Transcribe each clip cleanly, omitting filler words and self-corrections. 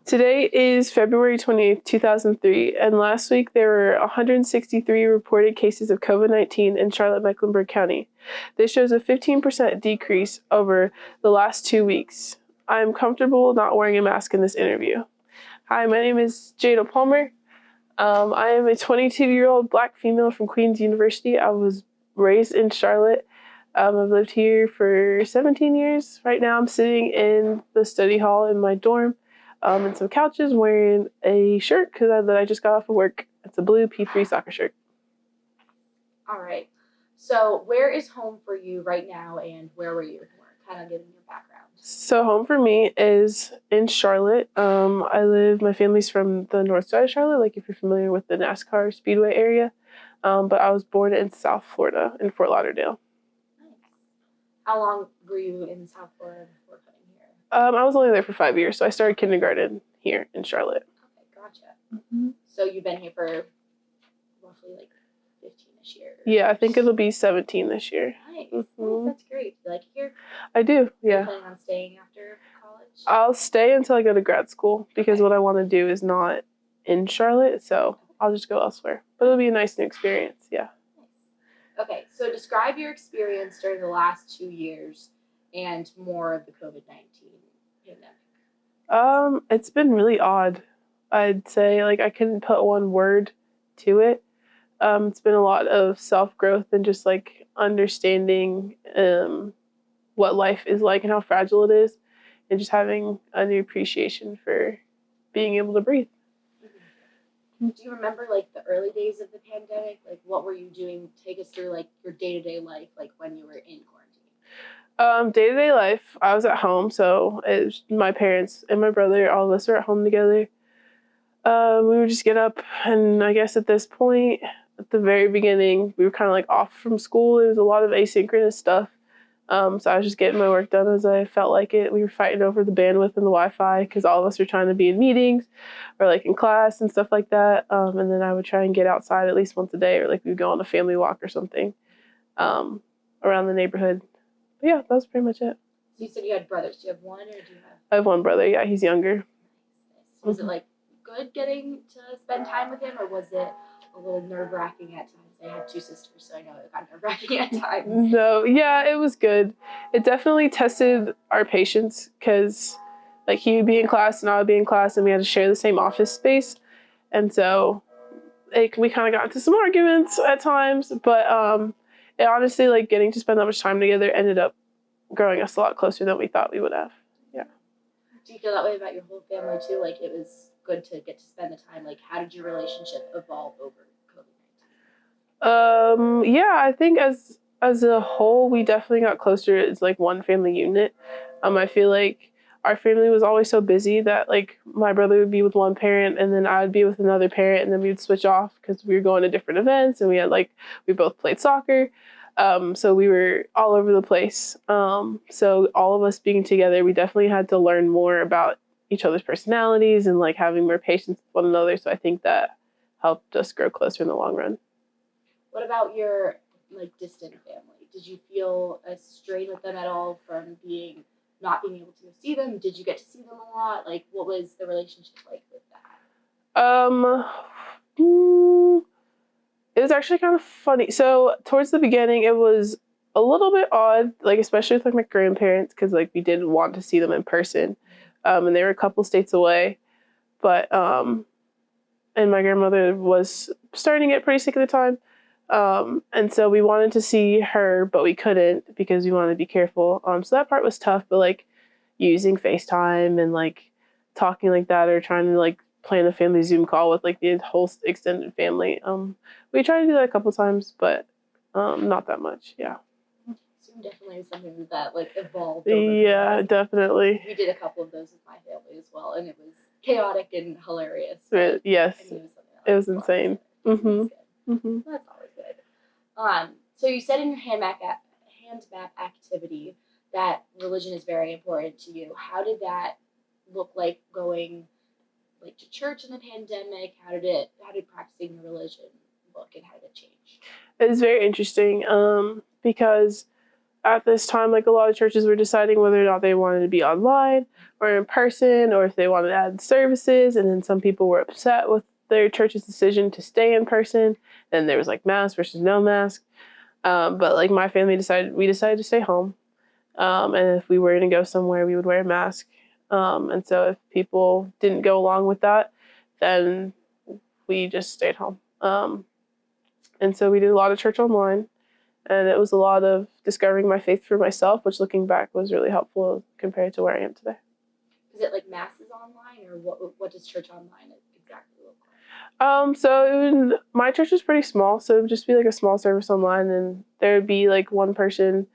Today is February 20th, 2003, and last week there were 163 reported cases of COVID-19 in Charlotte-Mecklenburg County. This shows a 15% decrease over the last 2 weeks. I'm comfortable not wearing a mask in this interview. Hi, my name is Jada Palmer. I am a 22-year-old Black female from Queens University. I was raised in Charlotte. I've lived here for 17 years. Right now I'm sitting in the study hall in my dorm. And some couches, wearing a shirt that I just got off of work. It's a blue P3 soccer shirt. All right. So where is home for you right now, and where were you before? Kind of giving your background. So home for me is in Charlotte. My family's from the north side of Charlotte, like if you're familiar with the NASCAR Speedway area. But I was born in South Florida, in Fort Lauderdale. Nice. How long were you in South Florida before coming here? I was only there for 5 years, so I started kindergarten here in Charlotte. Okay, gotcha. Mm-hmm. So you've been here for roughly like 15-ish years. Yeah, I think it'll be 17 this year. Nice. Mm-hmm. That's great. You like it here? I do, yeah. Are you planning on staying after college? I'll stay until I go to grad school because what I want to do is not in Charlotte, so I'll just go elsewhere. But it'll be a nice new experience, yeah. Nice. Okay, so describe your experience during the last 2 years and more of the COVID-19 pandemic. It's been really odd. I'd say, I couldn't put one word to it. It's been a lot of self-growth and just, understanding what life is like and how fragile it is, and just having a new appreciation for being able to breathe. Mm-hmm. Do you remember, the early days of the pandemic? What were you doing? Take us through, your day-to-day life, when you were in quarantine. Day-to-day life, I was at home, so it was my parents and my brother, all of us were at home together. We would just get up, and I guess at this point, at the very beginning, we were kind of off from school. There was a lot of asynchronous stuff. So I was just getting my work done as I felt like it. We were fighting over the bandwidth and the Wi-Fi because all of us were trying to be in meetings or in class and stuff like that. And then I would try and get outside at least once a day, or we would go on a family walk or something around the neighborhood. But yeah, that was pretty much it. So you said you had brothers. Do you have one, or do you have? I have one brother. Yeah, he's younger. Nice. Was it good getting to spend time with him, or was it a little nerve-wracking at times? I have 2 sisters, so I know it got nerve-wracking at times. No, yeah, it was good. It definitely tested our patience because, he would be in class and I would be in class, and we had to share the same office space, and so we kind of got into some arguments at times. But it honestly, getting to spend that much time together ended up growing us a lot closer than we thought we would have. Yeah. Do you feel that way about your whole family too? It was good to get to spend the time. How did your relationship evolve over COVID-19? Yeah, I think as a whole, we definitely got closer as one family unit. I feel like our family was always so busy that my brother would be with one parent and then I would be with another parent, and then we would switch off because we were going to different events, and we had we both played soccer. So we were all over the place. So all of us being together, we definitely had to learn more about each other's personalities and having more patience with one another. So I think that helped us grow closer in the long run. What about your distant family? Did you feel a strain with them at all from not being able to see them? Did you get to see them a lot? What was the relationship like with that? It was actually kind of funny. So towards the beginning, it was a little bit odd, especially with my grandparents, because we didn't want to see them in person. And they were a couple states away. But and my grandmother was starting to get pretty sick at the time. And so we wanted to see her, but we couldn't because we wanted to be careful. So that part was tough, but using FaceTime and talking like that, or trying to plan a family Zoom call with the whole extended family. We tried to do that a couple times, but not that much. Yeah. Zoom definitely is something that evolved. Yeah, definitely. We did a couple of those with my family as well, and it was chaotic and hilarious. Yes, it was insane. Mm-hmm. Mm-hmm. That's always good. So you said in your hand map activity that religion is very important to you. How did that look like going to church in the pandemic? How did practicing your religion look, and how did it change? It was very interesting because at this time, like a lot of churches were deciding whether or not they wanted to be online or in person, or if they wanted to add services. And then some people were upset with their church's decision to stay in person. And there was like mask versus no mask. But like my family we decided to stay home. And if we were going to go somewhere, we would wear a mask. And so if people didn't go along with that, then we just stayed home. And so we did a lot of church online. And it was a lot of discovering my faith for myself, which looking back was really helpful compared to where I am today. Is it like masses online, or what does church online exactly look like? So my church is pretty small, so it would just be like a small service online, and there would be like one person,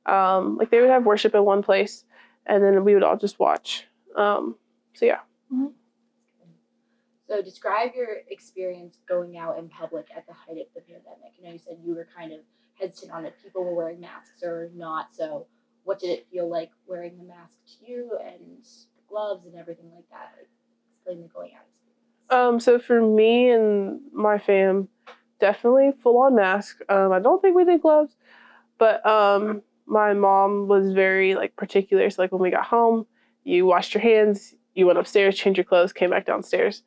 like they would have worship in one place, and then we would all just watch. So yeah. Mm-hmm. So describe your experience going out in public at the height of the pandemic. You said you were kind of hesitant on if people were wearing masks or not. So what did it feel like wearing the mask to you, and the gloves and everything like that? Like, explain the going out experience. So for me and my fam, definitely full on mask. I don't think we did gloves, but my mom was very like particular. So like when we got home, you washed your hands, you went upstairs, changed your clothes, came back downstairs.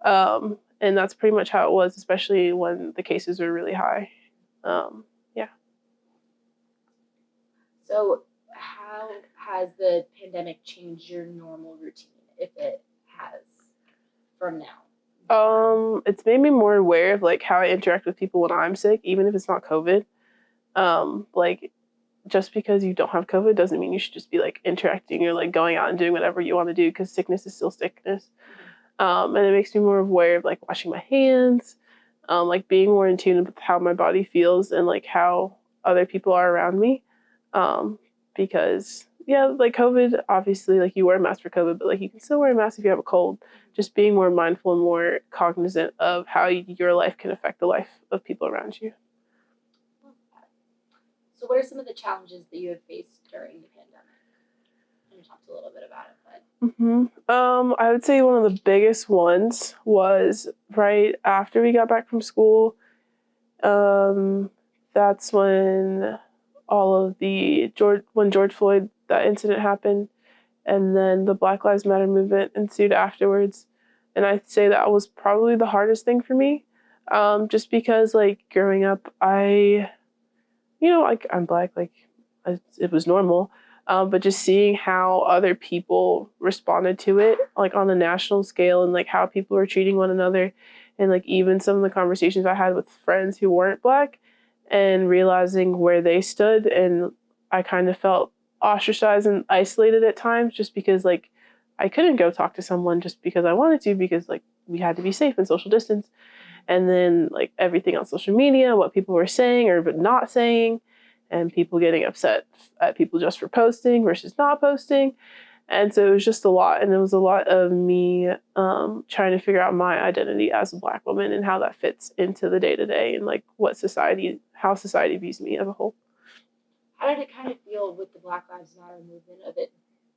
And that's pretty much how it was, especially when the cases were really high. Yeah. So how has the pandemic changed your normal routine, if it has, from now? It's made me more aware of like how I interact with people when I'm sick, even if it's not COVID. Like just because you don't have COVID doesn't mean you should just be like interacting or like going out and doing whatever you want to do, because sickness is still sickness. And it makes me more aware of like washing my hands, like being more in tune with how my body feels and like how other people are around me. Because yeah, like COVID, obviously like you wear a mask for COVID, but like you can still wear a mask if you have a cold. Just being more mindful and more cognizant of how your life can affect the life of people around you. So what are some of the challenges that you have faced during the pandemic? You talked a little bit about it, but I would say one of the biggest ones was right after we got back from school. That's when when George Floyd, that incident happened, and then the Black Lives Matter movement ensued afterwards. And I'd say that was probably the hardest thing for me, just because like growing up, like I'm Black, like it was normal. But just seeing how other people responded to it, like on a national scale, and like how people were treating one another, and like even some of the conversations I had with friends who weren't Black, and realizing where they stood, and I kind of felt ostracized and isolated at times, just because like I couldn't go talk to someone just because I wanted to, because like we had to be safe and social distance, and then like everything on social media, what people were saying or but not saying, and people getting upset at people just for posting versus not posting. And so it was just a lot. And it was a lot of me trying to figure out my identity as a Black woman and how that fits into the day to day and like how society views me as a whole. How did it kind of feel with the Black Lives Matter movement, of it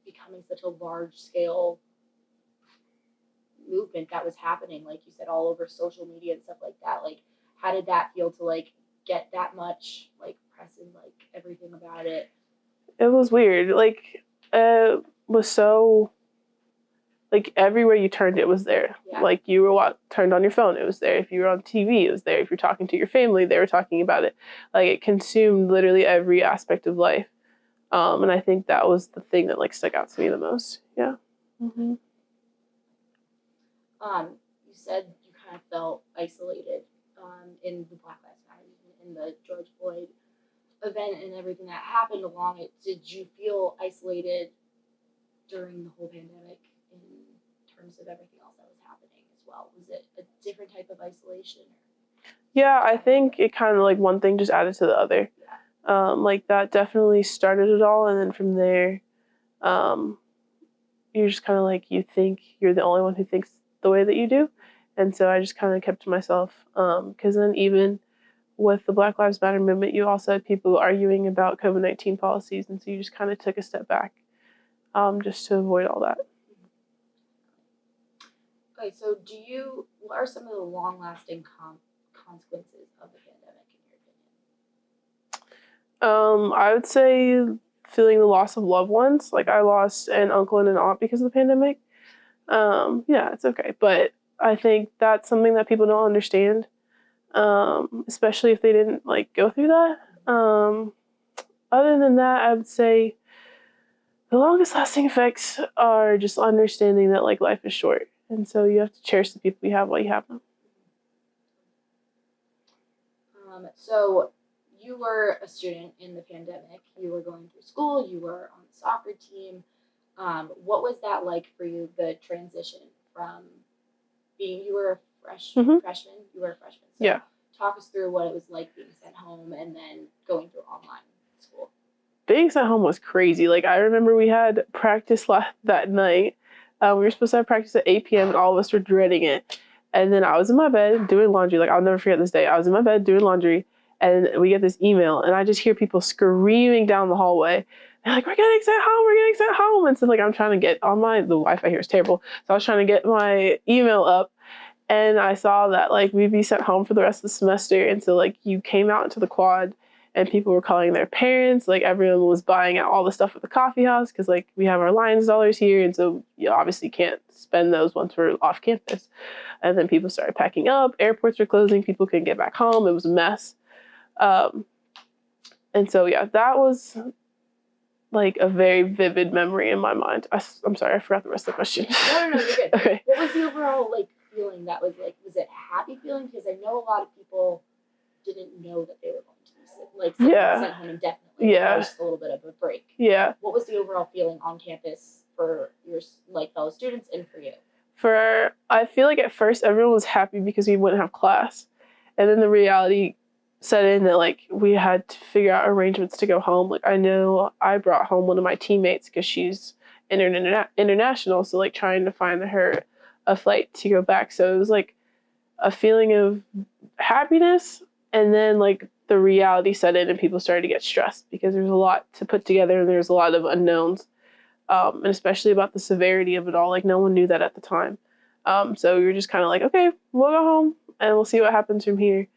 becoming such a large scale movement that was happening, like you said, all over social media and stuff like that? Like, how did that feel to like get that much like press and like everything about it? It was weird. Like it was so like everywhere you turned, it was there. Yeah. Like you were turned on your phone, it was there. If you were on TV, it was there. If you're talking to your family, they were talking about it. Like it consumed literally every aspect of life. And I think that was the thing that like stuck out to me the most. Yeah. Mm-hmm. You said you kind of felt isolated in the Black Lives Matter movement, in the George Floyd event and everything that happened along it. Did you feel isolated during the whole pandemic in terms of everything else that was happening as well? Was it a different type of isolation? Yeah, I think it kind of like one thing just added to the other. Yeah. Like that definitely started it all, and then from there, you're just kind of like you think you're the only one who thinks the way that you do, and so I just kind of kept to myself. Because then even with the Black Lives Matter movement, you also had people arguing about COVID-19 policies, and so you just kind of took a step back, just to avoid all that. Okay, so what are some of the long-lasting consequences of the pandemic in your opinion? I would say feeling the loss of loved ones. Like I lost an uncle and an aunt because of the pandemic. Yeah, it's okay. But I think that's something that people don't understand, especially if they didn't like go through that. Other than that, I would say the longest lasting effects are just understanding that like life is short. And so you have to cherish the people you have while you have them. So you were a student in the pandemic. You were going through school. You were on the soccer team. What was that like for you, the transition from being, you were a freshman? You were a freshman. So Yeah. talk us through what it was like being sent home and then going through online school. Being sent home was crazy. Like I remember we had practice that night. We were supposed to have practice at 8 p.m. and all of us were dreading it. And then I was in my bed doing laundry. Like I'll never forget this day. I was in my bed doing laundry and we get this email and I just hear people screaming down the hallway. They're like, we're getting sent home, we're getting sent home. And so like I'm trying to get on the Wi-Fi here is terrible. So I was trying to get my email up and I saw that like we'd be sent home for the rest of the semester. And so like you came out into the quad and people were calling their parents. Like everyone was buying out all the stuff at the coffee house because like we have our Lions dollars here, and so you obviously can't spend those once we're off campus. And then people started packing up. Airports were closing. People couldn't get back home. It was a mess. And so yeah, that was like a very vivid memory in my mind. I'm sorry, I forgot the rest of the question. No, you're good. Okay. What was the overall like feeling that was like? Was it a happy feeling? Because I know a lot of people didn't know that they were going to be like sent home indefinitely. Yeah. Just a little bit of a break. Yeah. What was the overall feeling on campus for your like fellow students and for you? I feel like at first everyone was happy because we wouldn't have class, and then the reality set in that like we had to figure out arrangements to go home. Like I know I brought home one of my teammates because she's international, so like trying to find her a flight to go back. So it was like a feeling of happiness, and then like the reality set in and people started to get stressed because there's a lot to put together and there's a lot of unknowns, and especially about the severity of it all. Like no one knew that at the time, so we were just kind of like, okay, we'll go home and we'll see what happens from here.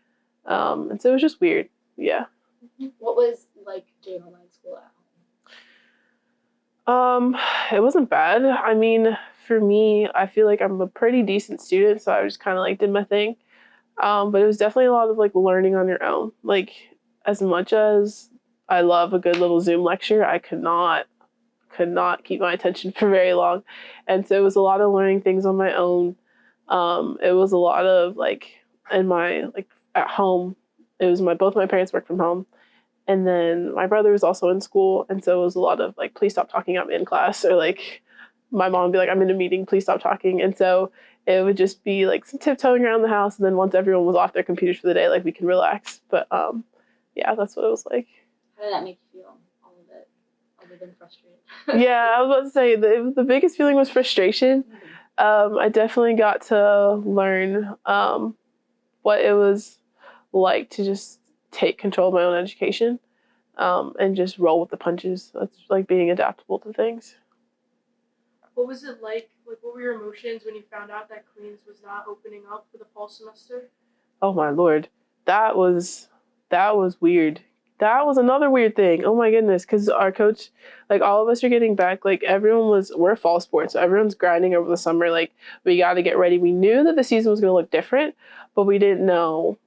And so it was just weird. Yeah. What was like doing online school at home? It wasn't bad. I mean, for me, I feel like I'm a pretty decent student, so I just kind of like did my thing. But it was definitely a lot of like learning on your own. Like as much as I love a good little Zoom lecture, I could not keep my attention for very long. And so it was a lot of learning things on my own. It was a lot of like at home, it was both my parents worked from home. And then my brother was also in school. And so it was a lot of like, please stop talking, I'm in class. Or like my mom would be like, I'm in a meeting, please stop talking. And so it would just be like some tiptoeing around the house. And then once everyone was off their computers for the day, like we could relax. But yeah, that's what it was like. How did that make you feel, all of it, other than frustrated? Yeah, I was about to say the biggest feeling was frustration. I definitely got to learn what it was like to just take control of my own education, and just roll with the punches. That's like being adaptable to things. What was it like? Like, what were your emotions when you found out that Queens was not opening up for the fall semester? Oh my Lord, that was weird. That was another weird thing. Oh my goodness, because our coach, like all of us are getting back. Like we're fall sports, so everyone's grinding over the summer. Like we got to get ready. We knew that the season was going to look different, but we didn't know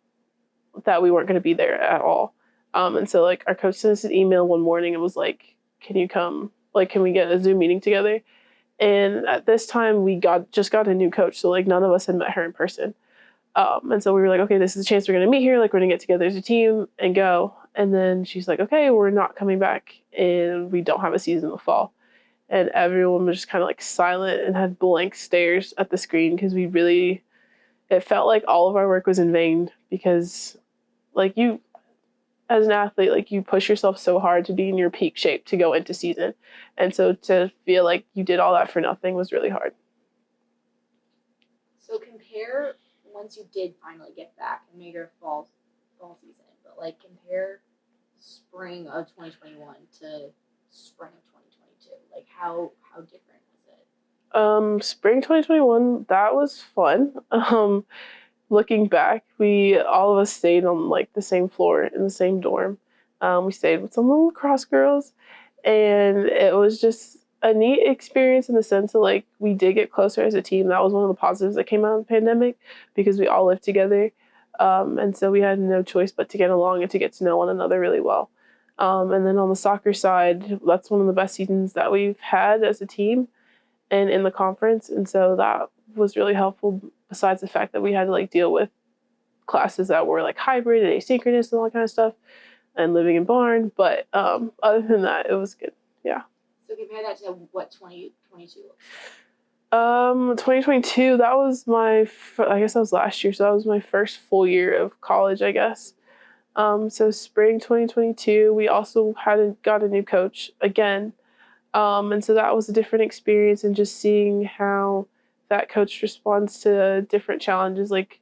that we weren't going to be there at all. And so like our coach sent us an email one morning and was like, can you come? Like, can we get a Zoom meeting together? And at this time we just got a new coach. So like none of us had met her in person. And so we were like, okay, this is a chance we're going to meet here. Like we're going to get together as a team and go. And then she's like, okay, we're not coming back and we don't have a season in the fall. And everyone was just kind of like silent and had blank stares at the screen because it felt like all of our work was in vain because like you, as an athlete, like you push yourself so hard to be in your peak shape to go into season. And so to feel like you did all that for nothing was really hard. So compare, once you did finally get back, and maybe your fall season, but like compare spring of 2021 to spring of 2022. Like how different was it? Spring 2021, that was fun. Looking back, all of us stayed on like the same floor in the same dorm. We stayed with some lacrosse girls, and it was just a neat experience in the sense that like we did get closer as a team. That was one of the positives that came out of the pandemic because we all lived together, and so we had no choice but to get along and to get to know one another really well. And then on the soccer side, that's one of the best seasons that we've had as a team and in the conference, and so that was really helpful. Besides the fact that we had to like deal with classes that were like hybrid and asynchronous and all that kind of stuff, and living in barn, but other than that, it was good. Yeah. So compare that to what 2022 looks 2022, that was I guess that was last year, so that was my first full year of college, I guess. So spring 2022, we also got a new coach again, and so that was a different experience, and just seeing how that coach responds to different challenges, like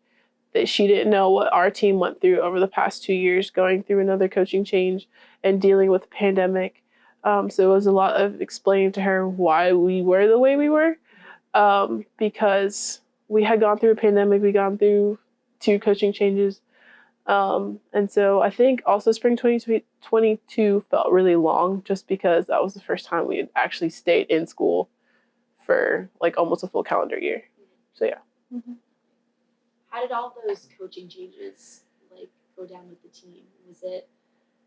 that she didn't know what our team went through over the past 2 years, going through another coaching change and dealing with the pandemic. So it was a lot of explaining to her why we were the way we were, because we had gone through a pandemic, we gone through 2 coaching changes. And so I think also spring 2022 felt really long just because that was the first time we had actually stayed in school for like almost a full calendar year. So yeah. Mm-hmm. How did all those coaching changes like go down with the team? Was it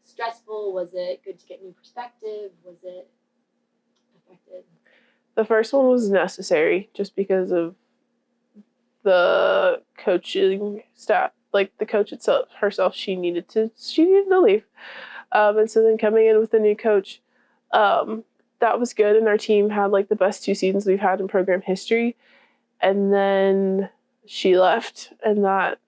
stressful? Was it good to get new perspective? Was it effective? The first one was necessary just because of the coaching staff, like the coach herself, she needed to leave. And so then coming in with the new coach, that was good. And our team had like the best 2 seasons we've had in program history. And then she left, and that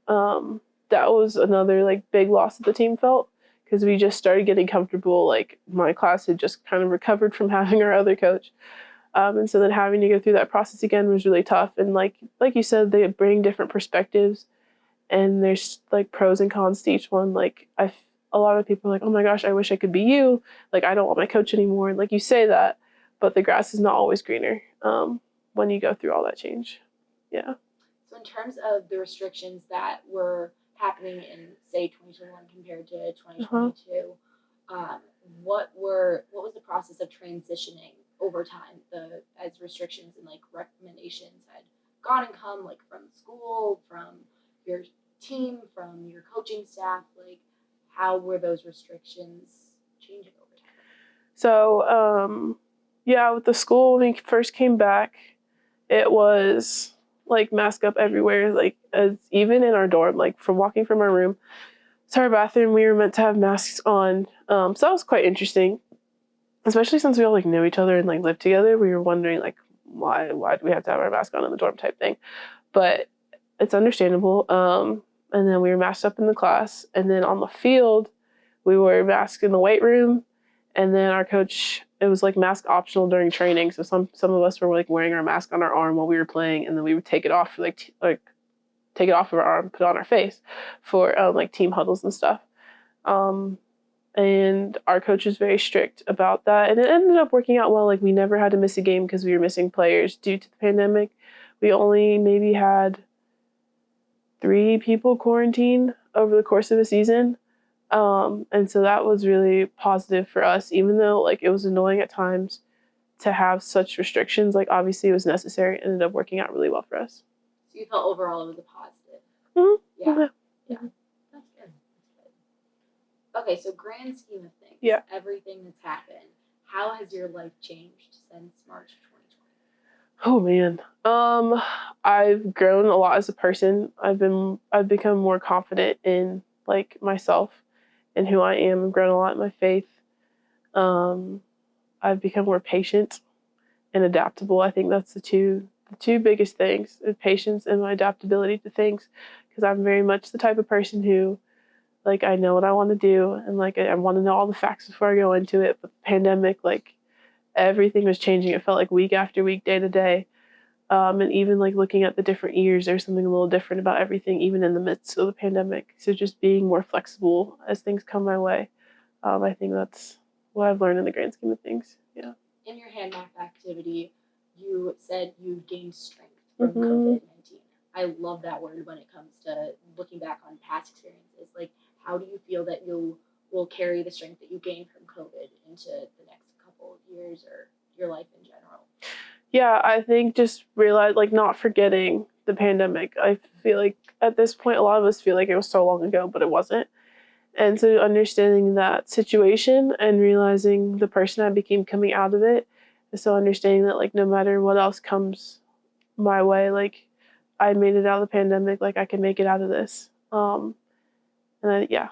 was another like big loss that the team felt because we just started getting comfortable. Like my class had just kind of recovered from having our other coach, and so then having to go through that process again was really tough. And like you said, they bring different perspectives, and there's like pros and cons to each one. Like a lot of people are like, oh my gosh, I wish I could be you. Like I don't want my coach anymore. And like you say that, but the grass is not always greener when you go through all that change. Yeah. So in terms of the restrictions that were happening in say 2021 compared to 2022, what was the process of transitioning over time as restrictions and like recommendations had gone and come, like from school, from your team, from your coaching staff? Like how were those restrictions changing over time? So yeah, with the school when we first came back, it was like mask up everywhere, like even in our dorm, like from walking from our room to our bathroom, we were meant to have masks on. So that was quite interesting, especially since we all like knew each other and like lived together. We were wondering like why do we have to have our mask on in the dorm type thing, but it's understandable. And then we were masked up in the class, and then on the field we were masked in the weight room, and then our coach, it was like mask optional during training. So some of us were like wearing our mask on our arm while we were playing, and then we would take it off for take it off of our arm, put it on our face for like team huddles and stuff. And our coach was very strict about that, and it ended up working out well. Like we never had to miss a game because we were missing players due to the pandemic. We only maybe had 3 people quarantine over the course of a season. And so that was really positive for us, even though like it was annoying at times to have such restrictions. Like obviously it was necessary. It ended up working out really well for us. So you felt overall it was a positive. Mm-hmm. Yeah. Yeah. Mm-hmm. That's good. Okay, so grand scheme of things. Yeah. Everything that's happened. How has your life changed since March 2020? Oh man. I've grown a lot as a person. I've become more confident in like myself and who I am. I've grown a lot in my faith. I've become more patient and adaptable. I think that's the two biggest things: patience and my adaptability to things. Because I'm very much the type of person who, like, I know what I want to do, and like I want to know all the facts before I go into it. But the pandemic, like, everything was changing. It felt like week after week, day to day. And even like looking at the different years, there's something a little different about everything, even in the midst of the pandemic. So just being more flexible as things come my way. I think that's what I've learned in the grand scheme of things. Yeah. In your hand map activity, you said you gained strength from COVID-19. I love that word when it comes to looking back on past experiences. Like, how do you feel that you will carry the strength that you gained from COVID into the next couple of years or your life in general? Yeah, I think just realize, like, not forgetting the pandemic. I feel like at this point, a lot of us feel like it was so long ago, but it wasn't. And so understanding that situation and realizing the person I became coming out of it. And so understanding that, like, no matter what else comes my way, like, I made it out of the pandemic, like, I can make it out of this. And then, yeah.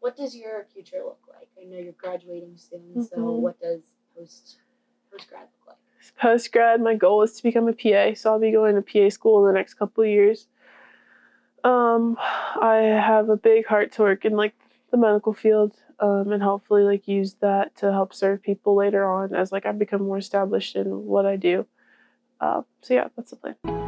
What does your future look like? I know you're graduating soon, so Mhm. what does post-grad look like? Post grad, my goal is to become a PA, so I'll be going to PA school in the next couple of years. I have a big heart to work in, like, the medical field, and hopefully, like, use that to help serve people later on as, like, I become more established in what I do. So yeah, that's the plan.